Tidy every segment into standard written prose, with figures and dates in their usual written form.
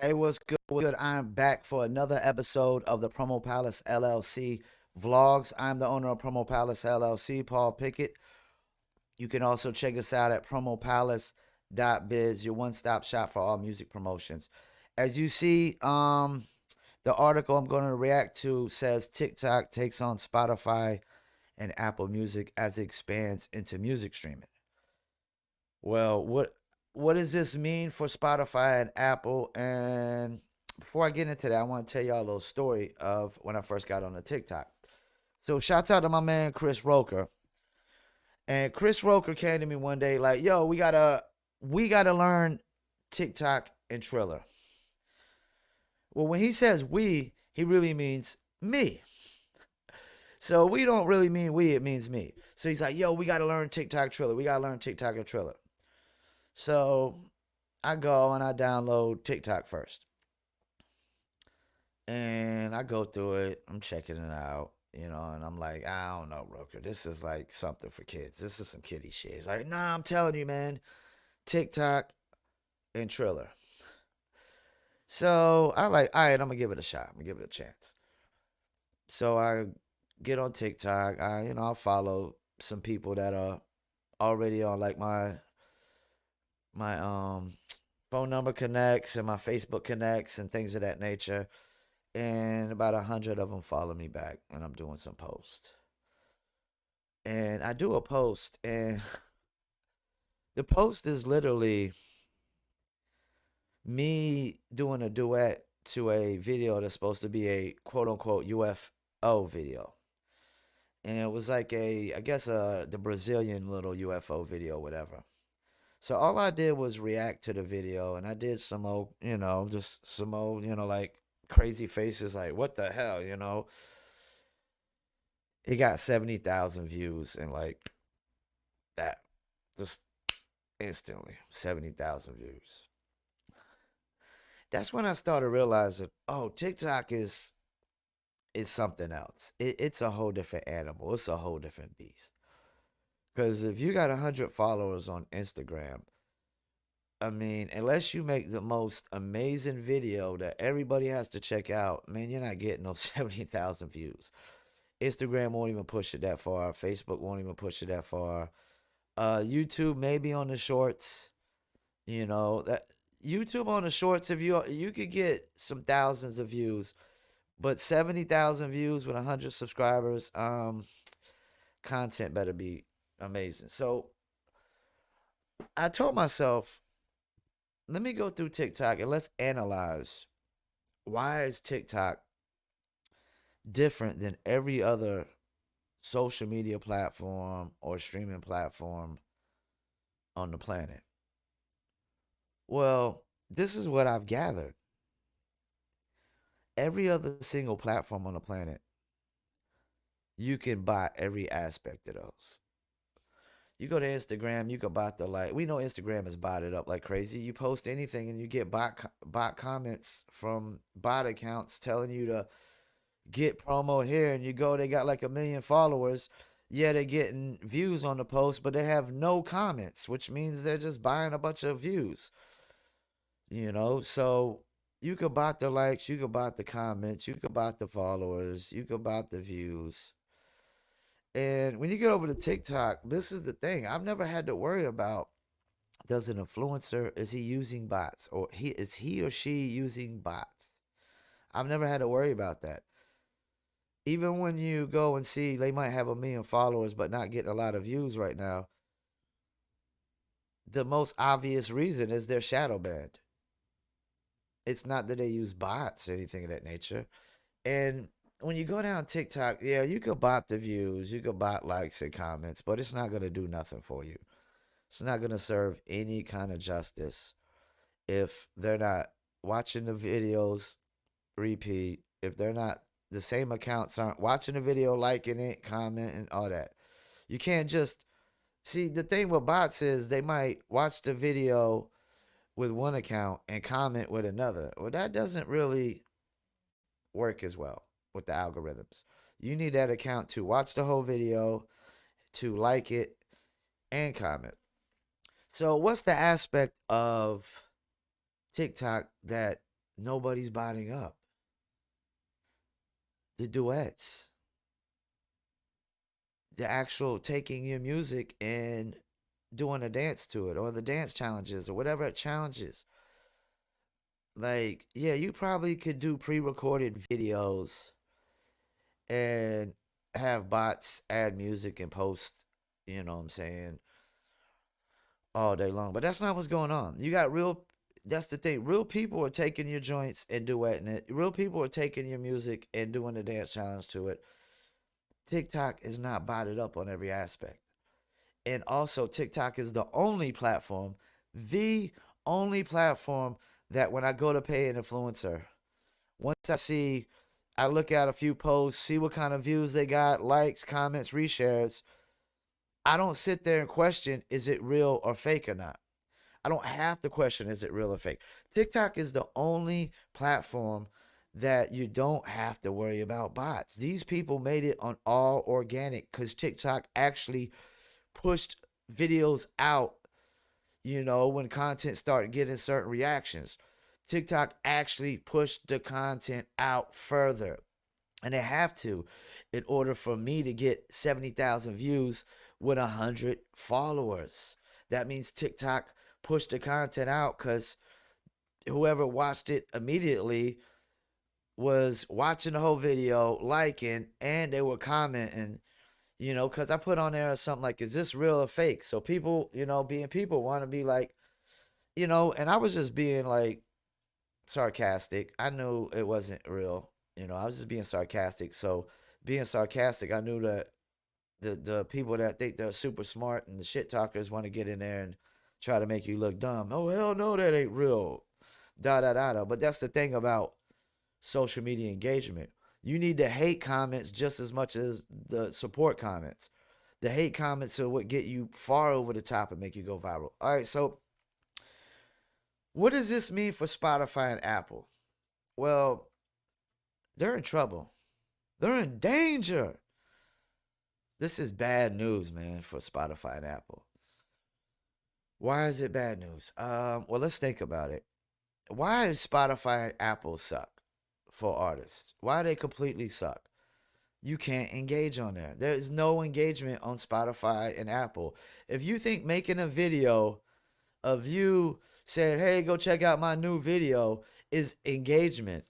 Hey, what's good? What's good? I'm back for another episode of the Promo Palace LLC vlogs. I'm the owner of Promo Palace LLC, Paul Pickett. You can also check us out at promopalace.biz, your one-stop shop for all music promotions. As you see, the article I'm going to react to says TikTok takes on Spotify and Apple Music as it expands into music streaming. Well, what does this mean for Spotify and Apple? And before I get into that, I want to tell y'all a little story of when I first got on the TikTok. So shouts out to my man Chris Roker. And Chris Roker came to me one day like, "Yo, we gotta learn TikTok and Triller." Well, when he says we, he really means me. So we don't really mean we, it means me. So he's like, "Yo, we gotta learn TikTok Triller. We gotta learn TikTok and Triller." So I go and I download TikTok first. And I go through it. I'm checking it out, and I'm like, I don't know, Roker. This is like something for kids. This is some kiddie shit. He's like, nah, I'm telling you, man. TikTok and Triller. So I like, all right, I'm gonna give it a shot. I'm gonna give it a chance. So I get on TikTok. I follow some people that are already on like my phone number connects and my Facebook connects and things of that nature. And about 100 of them follow me back, and I'm doing some posts. And I do a post, and the post is literally me doing a duet to a video that's supposed to be a quote unquote UFO video. And it was like I guess the Brazilian little UFO video, whatever. So all I did was react to the video, and I did some old, just some old, like crazy faces, like what the hell. It got 70,000 views and like that, just instantly 70,000 views. That's when I started realizing, oh, TikTok is something else. It's a whole different animal. It's a whole different beast. Because if you got 100 followers on Instagram, I mean, unless you make the most amazing video that everybody has to check out, man, you're not getting no 70,000 views. Instagram won't even push it that far. Facebook won't even push it that far. YouTube maybe on the shorts. That YouTube on the shorts, if you could get some thousands of views, but 70,000 views with 100 subscribers, content better be amazing. So I told myself, let me go through TikTok and let's analyze why is TikTok different than every other social media platform or streaming platform on the planet. Well, this is what I've gathered. Every other single platform on the planet, you can buy every aspect of those. You go to Instagram, you can bot the like. We know Instagram is botted up like crazy. You post anything and you get bot comments from bot accounts telling you to get promo here, and you go, they got like 1 million followers. Yeah, they're getting views on the post, but they have no comments, which means they're just buying a bunch of views. So you could bot the likes, you could bot the comments, you could bot the followers, you could bot the views. And when you get over to TikTok, this is the thing. I've never had to worry about, does an influencer, is he using bots, or he or she using bots? I've never had to worry about that. Even when you go and see they might have 1 million followers but not getting a lot of views right now, the most obvious reason is they're shadow banned. It's not that they use bots or anything of that nature. And when you go down TikTok, yeah, you could bot the views, you could bot likes and comments, but it's not gonna do nothing for you. It's not gonna serve any kind of justice if they're not watching the videos repeat, if they're not, the same accounts aren't watching the video, liking it, commenting, all that. You can't just see, the thing with bots is they might watch the video with one account and comment with another. Well, that doesn't really work as well with the algorithms. You need that account to watch the whole video, to like it, and comment. So, what's the aspect of TikTok that nobody's botting up. The duets, the actual taking your music and doing a dance to it, or the dance challenges, or whatever it challenges. Like, yeah, you probably could do pre-recorded videos and have bots add music and post, you know what I'm saying, all day long. But that's not what's going on. You got real, that's the thing. Real people are taking your joints and duetting it. Real people are taking your music and doing the dance challenge to it. TikTok is not botted up on every aspect. And also, TikTok is the only platform that when I go to pay an influencer, once I look at a few posts, see what kind of views they got, likes, comments, reshares. I don't sit there and question, is it real or fake or not? I don't have to question, is it real or fake? TikTok is the only platform that you don't have to worry about bots. These people made it on all organic because TikTok actually pushed videos out, when content started getting certain reactions. TikTok actually pushed the content out further. And they have to in order for me to get 70,000 views with 100 followers. That means TikTok pushed the content out because whoever watched it immediately was watching the whole video, liking, and they were commenting, because I put on there something like, is this real or fake? So people, being people, want to be like, and I was just being like sarcastic. I knew it wasn't real. I was just being sarcastic. So being sarcastic, I knew that the people that think they're super smart and the shit talkers want to get in there and try to make you look dumb. Oh hell no, that ain't real. Da da da da. But that's the thing about social media engagement. You need the hate comments just as much as the support comments. The hate comments are what get you far over the top and make you go viral. All right, so what does this mean for Spotify and Apple? Well, they're in trouble. They're in danger. This is bad news, man, for Spotify and Apple. Why is it bad news? Well, let's think about it. Why does Spotify and Apple suck for artists? Why do they completely suck? You can't engage on there. There's no engagement on Spotify and Apple. If you think making a video of you saying, hey, go check out my new video is engagement,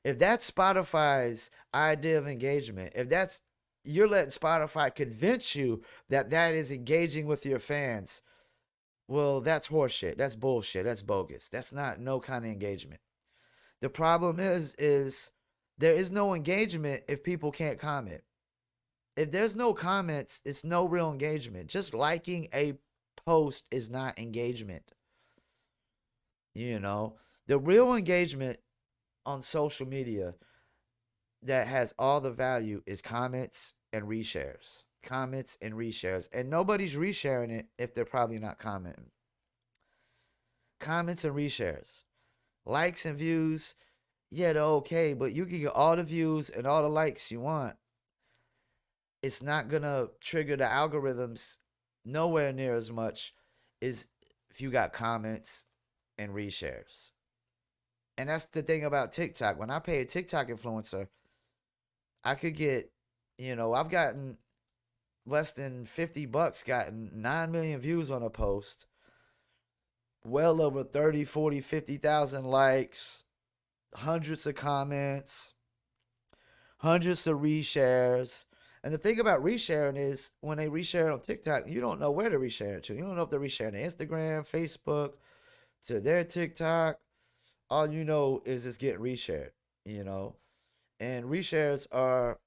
if that's Spotify's idea of engagement, if that's you're letting Spotify convince you that that is engaging with your fans, well, that's horseshit. That's bullshit. That's bogus. That's not no kind of engagement. The problem is there is no engagement if people can't comment. If there's no comments, it's no real engagement. Just liking a post is not engagement. The real engagement on social media that has all the value is comments and reshares. Comments and reshares. And nobody's resharing it if they're probably not commenting. Comments and reshares. Likes and views, yeah, they're okay, but you can get all the views and all the likes you want. It's not going to trigger the algorithms nowhere near as much as if you got comments and reshares. And that's the thing about TikTok. When I pay a TikTok influencer, I could get, I've gotten less than $50, gotten 9 million views on a post, well over 30, 40, 50,000 likes, hundreds of comments, hundreds of reshares. And the thing about resharing is when they reshare it on TikTok, you don't know where to reshare it to. You don't know if they're resharing to Instagram, Facebook, to their TikTok. All you know is it's getting reshared, And reshares are,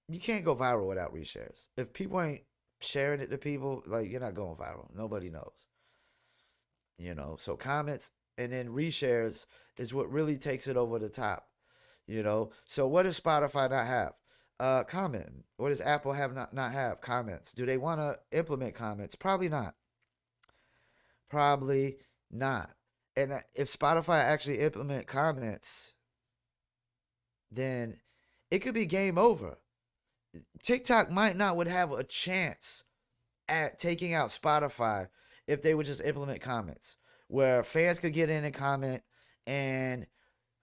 you can't go viral without reshares. If people ain't sharing it to people, like, you're not going viral. Nobody knows. So comments and then reshares is what really takes it over the top. So what does Spotify not have? Comment. What does Apple have not have? Comments. Do they want to implement comments? Probably not. Probably not. And if Spotify actually implement comments, then it could be game over. TikTok might not would have a chance at taking out Spotify if they would just implement comments, where fans could get in and comment, and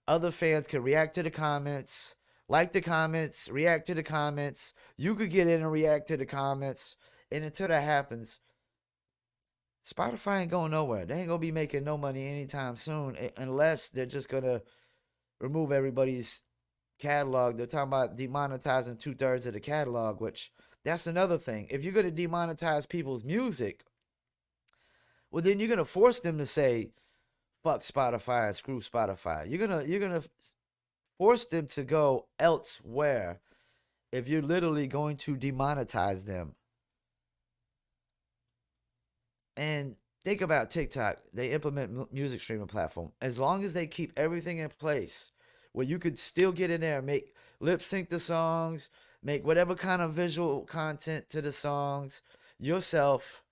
Other fans could react to the comments, like the comments, react to the comments. You could get in and react to the comments. And until that happens, Spotify ain't going nowhere. They ain't gonna be making no money anytime soon unless they're just gonna remove everybody's catalog. They're talking about demonetizing 2/3 of the catalog, which that's another thing. If you're gonna demonetize people's music, well then you're gonna force them to say fuck Spotify and screw Spotify. You're gonna force them to go elsewhere if you're literally going to demonetize them. And think about TikTok. They implement music streaming platform. As long as they keep everything in place where you could still get in there and make lip sync the songs, make whatever kind of visual content to the songs yourself,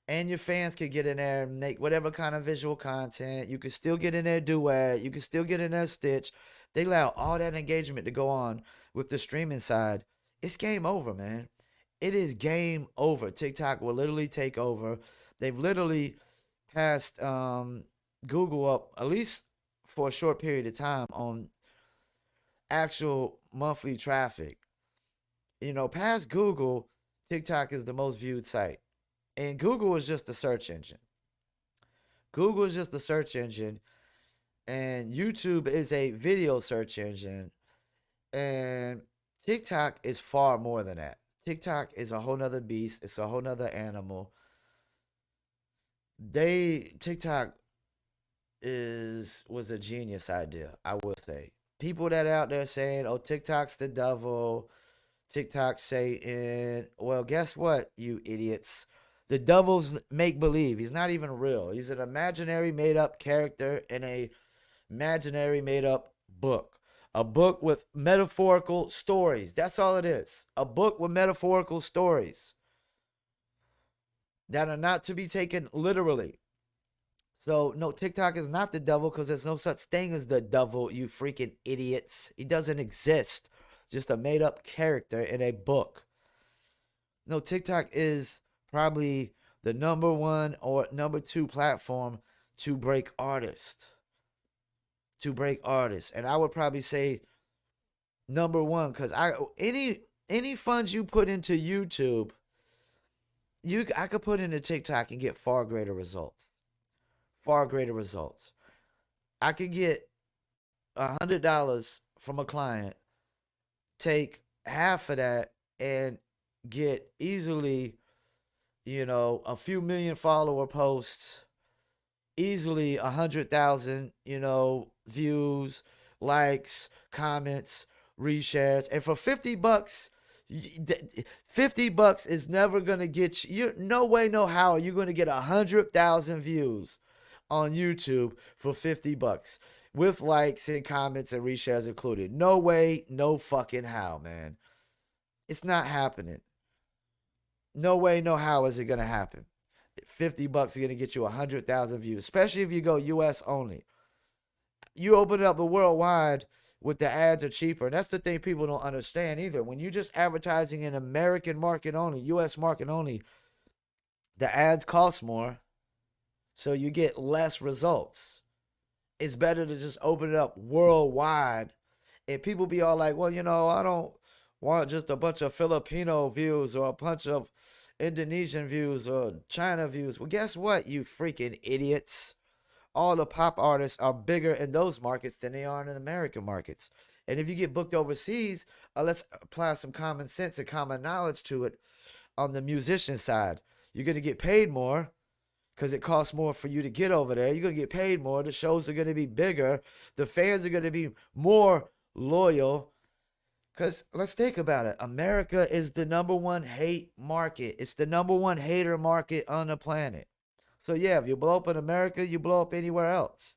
and your fans could get in there and make whatever kind of visual content. You could still get in there duet. You could still get in there stitch. They allow all that engagement to go on with the streaming side. It's game over, man. It is game over. TikTok will literally take over. They've literally passed Google up, at least for a short period of time, on actual monthly traffic. You know, past Google, TikTok is the most viewed site. And Google is just the search engine. Google is just the search engine. And YouTube is a video search engine. And TikTok is far more than that. TikTok is a whole nother beast. It's a whole nother animal. TikTok was a genius idea, I would say. People that out there saying, "Oh, TikTok's the devil, TikTok Satan." Well, guess what, you idiots? The devil's make believe. He's not even real. He's an imaginary made up character in a imaginary made up book. A book with metaphorical stories. That's all it is. A book with metaphorical stories that are not to be taken literally. So, no, TikTok is not the devil because there's no such thing as the devil, you freaking idiots. He doesn't exist. Just a made up character in a book. No, TikTok is probably the number one or number two platform to break artists. To break artists. And I would probably say number one because any funds you put into YouTube, I could put into TikTok and get far greater results. Far greater results. I could get $100 from a client, take half of that, and get easily, a few million follower posts, easily 100,000, views, likes, comments, reshares, and for $50, $50 is never gonna get you. No way, no how are you gonna get 100,000 views on YouTube for $50 with likes and comments and reshares included. No way, no fucking how, man. It's not happening. No way, no how is it gonna happen. $50 is gonna get you 100,000 views, especially if you go US only. You open it up the worldwide with the ads are cheaper. And that's the thing people don't understand either. When you're just advertising in American market only, US market only, the ads cost more. So you get less results. It's better to just open it up worldwide. And people be all like, well, I don't want just a bunch of Filipino views or a bunch of Indonesian views or China views. Well, guess what, you freaking idiots? All the pop artists are bigger in those markets than they are in the American markets. And if you get booked overseas, let's apply some common sense and common knowledge to it on the musician side. You're going to get paid more because it costs more for you to get over there. You're going to get paid more. The shows are going to be bigger. The fans are going to be more loyal. Because let's think about it. America is the number one hate market. It's the number one hater market on the planet. So yeah, if you blow up in America, you blow up anywhere else.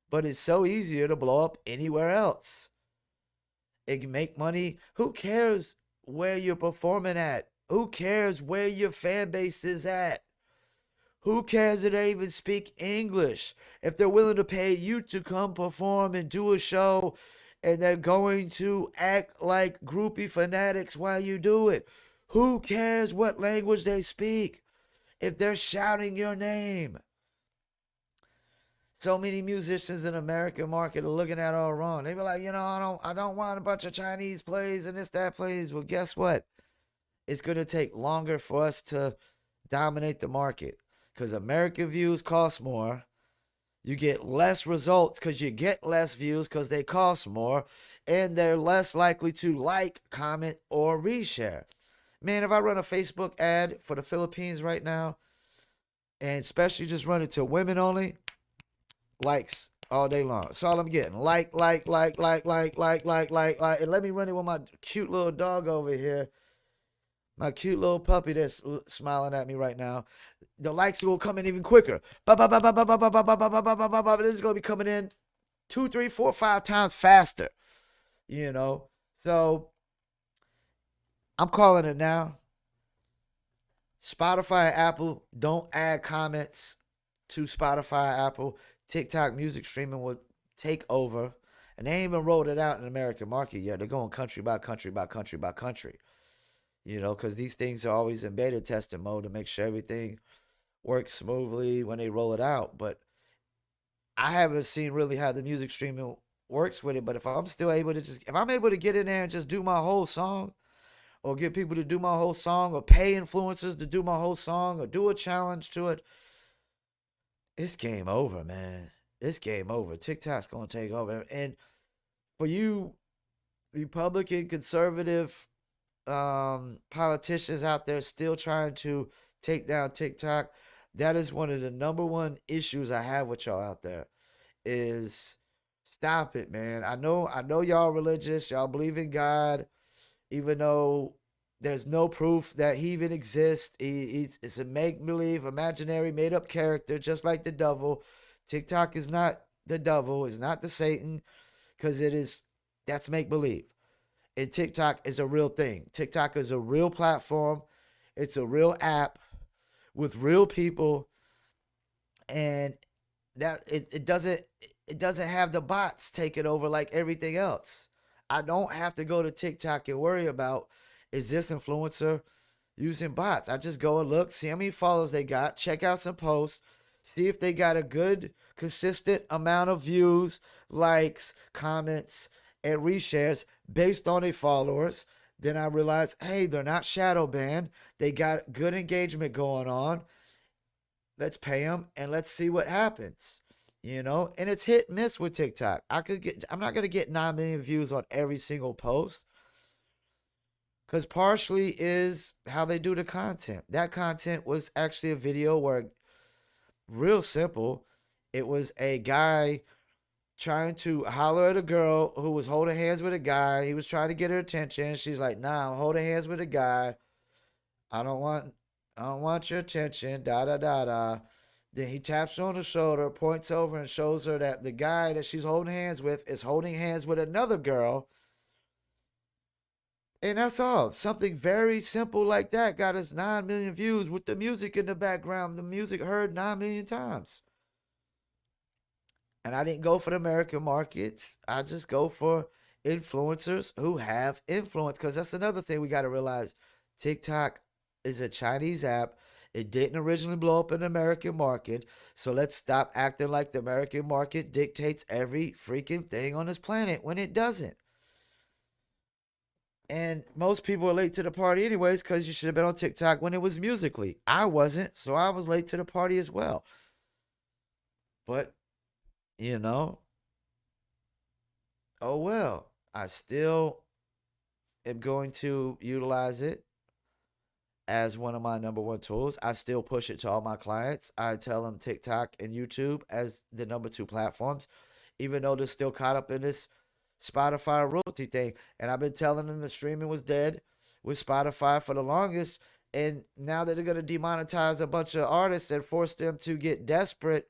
But it's so easier to blow up anywhere else. It can make money. Who cares where you're performing at? Who cares where your fan base is at? Who cares if they even speak English? If they're willing to pay you to come perform and do a show and they're going to act like groupie fanatics while you do it. Who cares what language they speak if they're shouting your name? so many musicians in the American market are looking at it all wrong. They be like, I don't want a bunch of Chinese plays and this, that plays. Well, guess what? It's gonna take longer for us to dominate the market because American views cost more. You get less results because you get less views because they cost more, and they're less likely to like, comment, or reshare. Man, if I run a Facebook ad for the Philippines right now, and especially just run it to women only, likes all day long. That's all I'm getting. Like. And let me run it with my cute little dog over here. My cute little puppy that's smiling at me right now. The likes will come in even quicker. This is going to be coming in 2, 3, 4, 5 times faster. So I'm calling it now. Spotify and Apple, don't add comments to Spotify, Apple. TikTok music streaming will take over. And they ain't even rolled it out in the American market yet. They're going country by country by country by country. Because these things are always in beta testing mode to make sure everything works smoothly when they roll it out. But I haven't seen really how the music streaming works with it. But if I'm able to get in there and just do my whole song, or get people to do my whole song, or pay influencers to do my whole song, or do a challenge to it, it's game over, man. It's game over. TikTok's gonna take over. And for you Republican conservative politicians out there still trying to take down TikTok, that is one of the number one issues I have with y'all out there. Is stop it, man. I know y'all religious, y'all believe in God, even though there's no proof that he even exists. It's a make believe, imaginary, made up character, just like the devil. TikTok is not the devil, it's not the Satan, because that's make believe. And TikTok is a real thing. TikTok is a real platform. It's a real app with real people, and that it doesn't have the bots taking over like everything else. I don't have to go to TikTok and worry about, is this influencer using bots. I just go and look, see how many followers they got, check out some posts, see if they got a good, consistent amount of views, likes, comments, and reshares based on their followers. Then I realize, hey, they're not shadow banned. They got good engagement going on. Let's pay them and let's see what happens. And it's hit and miss with TikTok. I'm not gonna get 9 million views on every single post, because partially is how they do the content. That content was actually a video where, real simple, it was a guy trying to holler at a girl who was holding hands with a guy. He was trying to get her attention. She's like, "Nah, I'm holding hands with a guy. I don't want your attention." Da da da da. Then he taps her on the shoulder, points over, and shows her that the guy that she's holding hands with is holding hands with another girl. And that's all. Something very simple like that got us 9 million views with the music in the background. The music heard 9 million times. And I didn't go for the American markets. I just go for influencers who have influence. Because that's another thing we got to realize. TikTok is a Chinese app. It didn't originally blow up in the American market. So let's stop acting like the American market dictates every freaking thing on this planet when it doesn't. And most people are late to the party anyways, because you should have been on TikTok when it was Musically. I wasn't, so I was late to the party as well. But, you know, oh well. I still am going to utilize it as one of my number one tools. I still push it to all my clients. I tell them TikTok and YouTube as the number two platforms, even though they're still caught up in this Spotify royalty thing. And I've been telling them the streaming was dead with Spotify for the longest. And now that they're going to demonetize a bunch of artists and force them to get desperate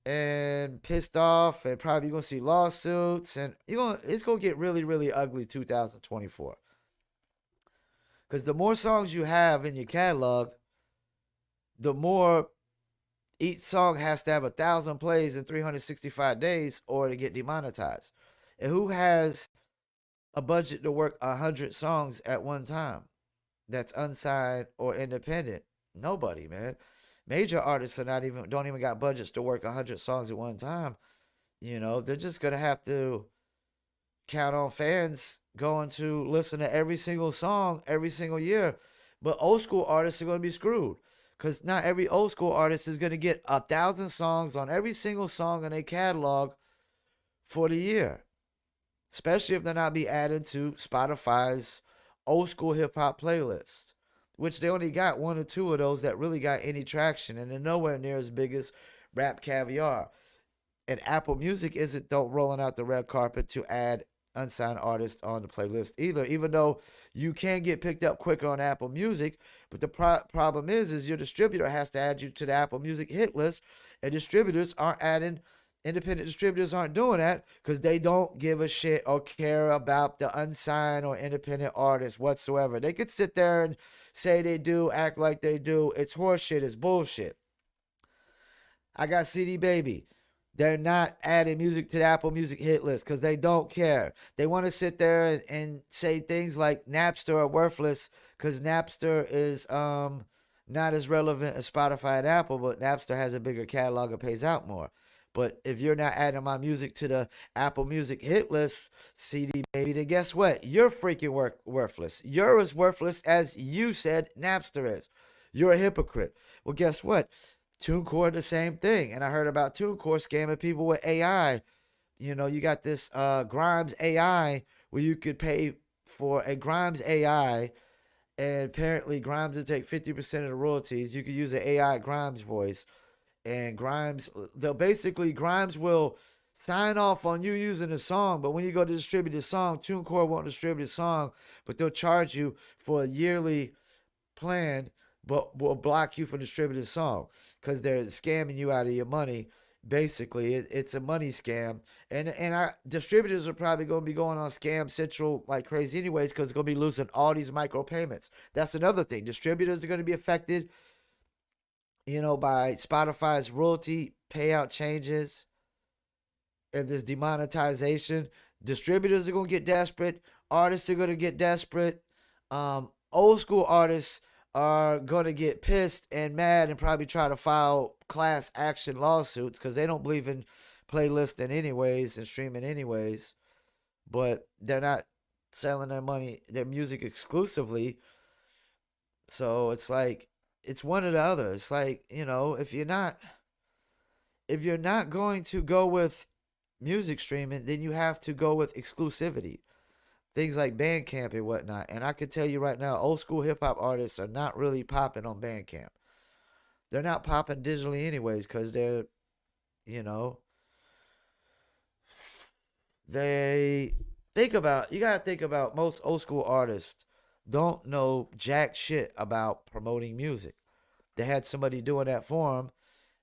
and pissed off, and probably going to see lawsuits, and it's going to get really, really ugly 2024. Because the more songs you have in your catalog, the more each song has to have 1,000 plays in 365 days or to get demonetized. And who has a budget to work 100 songs at one time that's unsigned or independent? Nobody, man. Major artists are not even don't even got budgets to work 100 songs at one time. They're just gonna have to count on fans going to listen to every single song every single year. But old school artists are going to be screwed because not every old school artist is going to get 1,000 songs on every single song in a catalog for the year, especially if they're not be added to Spotify's old school hip hop playlist, which they only got one or two of those that really got any traction, and they're nowhere near as big as Rap Caviar. And Apple Music isn't don't rolling out the red carpet to add unsigned artists on the playlist either. Even though you can get picked up quicker on Apple Music, but the problem is your distributor has to add you to the Apple Music hit list, and distributors aren't adding. Independent distributors aren't doing that because they don't give a shit or care about the unsigned or independent artists whatsoever. They could sit there and say they do, act like they do. It's horseshit. It's bullshit. I got CD Baby. They're not adding music to the Apple Music hit list because they don't care. They want to sit there and say things like Napster are worthless because Napster is not as relevant as Spotify and Apple, but Napster has a bigger catalog and pays out more. But if you're not adding my music to the Apple Music hit list, CD Baby, then guess what? You're freaking worthless. You're as worthless as you said Napster is. You're a hypocrite. Well, guess what? TuneCore, the same thing. And I heard about TuneCore scamming people with AI. You got this Grimes AI where you could pay for a Grimes AI, and apparently Grimes will take 50% of the royalties. You could use an AI Grimes voice, and Grimes will sign off on you using the song, but when you go to distribute the song, TuneCore won't distribute the song, but they'll charge you for a yearly plan, but will block you from distributing the song because they're scamming you out of your money. Basically, it's a money scam, and distributors are probably going to be going on Scam Central like crazy anyways because it's going to be losing all these micro payments. That's another thing. Distributors are going to be affected, by Spotify's royalty payout changes and this demonetization. Distributors are going to get desperate. Artists are going to get desperate. Old school artists are going to get pissed and mad and probably try to file class action lawsuits because they don't believe in playlisting anyways and streaming anyways. But they're not selling their music exclusively. So it's like, it's one or the other. It's like, if you're not going to go with music streaming, then you have to go with exclusivity. Things like Bandcamp and whatnot. And I can tell you right now, old school hip hop artists are not really popping on Bandcamp. They're not popping digitally anyways because you know, they you gotta think about most old school artists don't know jack shit about promoting music. They had somebody doing that for them.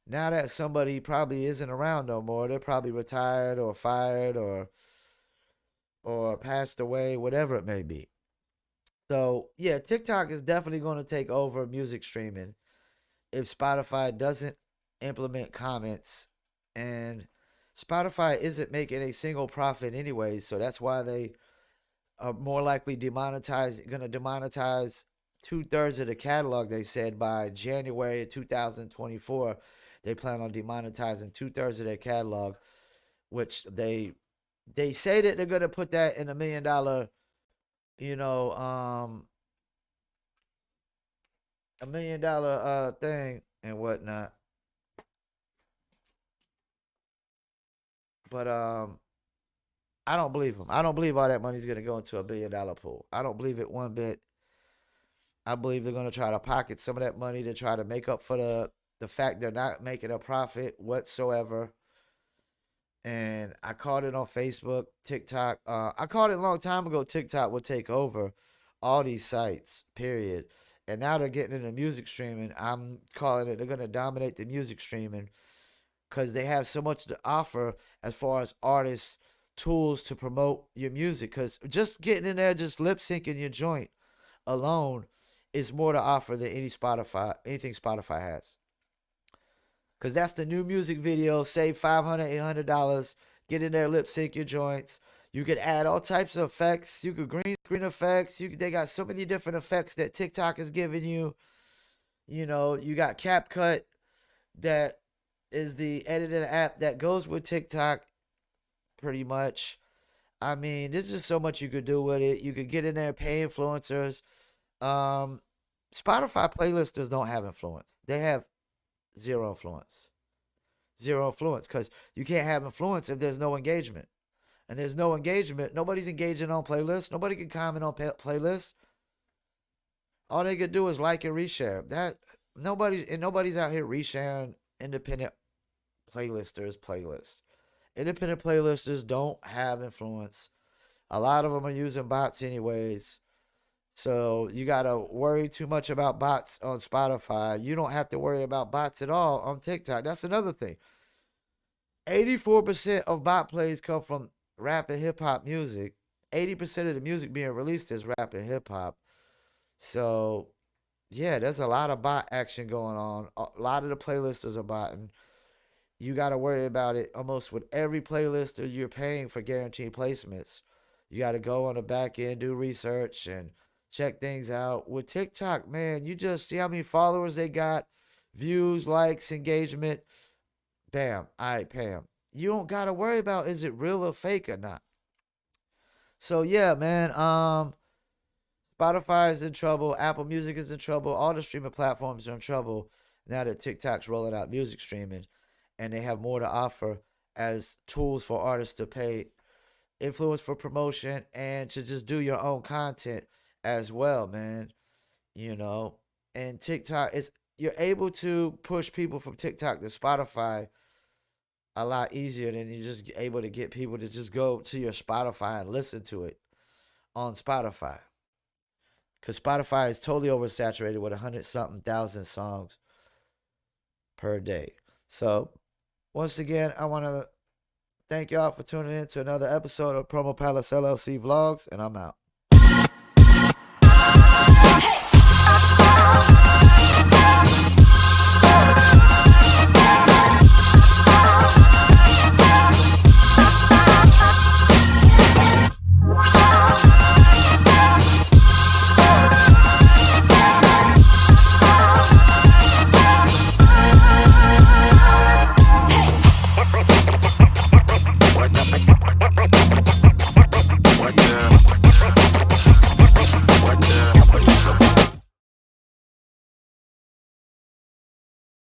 Now that somebody probably isn't around no more, they're probably retired or fired or passed away, whatever it may be. So yeah, TikTok is definitely going to take over music streaming if Spotify doesn't implement comments, and Spotify isn't making a single profit anyway, so that's why they are more likely going to demonetize 2/3 of the catalog. They said by January of 2024, they plan on demonetizing 2/3 of their catalog, which they say that they're gonna put that in $1 million, you know, $1 million thing and whatnot. But I don't believe them. I don't believe all that money's gonna go into $1 billion pool. I don't believe it one bit. I believe they're gonna try to pocket some of that money to try to make up for the fact they're not making a profit whatsoever. And I called it on Facebook, TikTok. I called it a long time ago. TikTok will take over all these sites, period. And now they're getting into music streaming. I'm calling it they're gonna dominate the music streaming because they have so much to offer as far as artists tools to promote your music. Because just getting in there, just lip syncing your joint alone is more to offer than anything Spotify has. Because that's the new music video. Save $500, $800. Get in there, lip sync your joints. You could add all types of effects. You could green screen effects. They got so many different effects that TikTok is giving you. You got CapCut. that is the editing app that goes with TikTok pretty much. I mean, there's just so much you could do with it. You could get in there, pay influencers. Um, Spotify playlisters don't have influence. They have zero influence. Zero influence because you can't have influence if there's no engagement. And there's no engagement. Nobody's engaging on playlists. Nobody can comment on playlists. All they could do is like and reshare. Nobody's out here resharing independent playlists. Independent playlisters don't have influence. A lot of them are using bots anyways. So you gotta worry too much about bots on Spotify. You don't have to worry about bots at all on TikTok. That's another thing. 84% of bot plays come from rap and hip hop music. 80% of the music being released is rap and hip hop. So yeah, there's a lot of bot action going on. A lot of the playlisters are botting. You got to worry about it almost with every playlist that you're paying for guaranteed placements. You got to go on the back end, do research, and check things out. With TikTok, man, you just see how many followers they got, views, likes, engagement. Bam, all right, Pam. You don't got to worry about is it real or fake or not. So yeah, man. Spotify is in trouble. Apple Music is in trouble. All the streaming platforms are in trouble now that TikTok's rolling out music streaming, and they have more to offer as tools for artists to pay influence for promotion and to just do your own content as well, man. You know, and TikTok is you're able to push people from TikTok to Spotify a lot easier than you're just able to get people to just go to your Spotify and listen to it on Spotify. Because Spotify is totally oversaturated with 100 something thousand songs per day. So, once again, I want to thank y'all for tuning in to another episode of Promo Palace LLC Vlogs, and I'm out.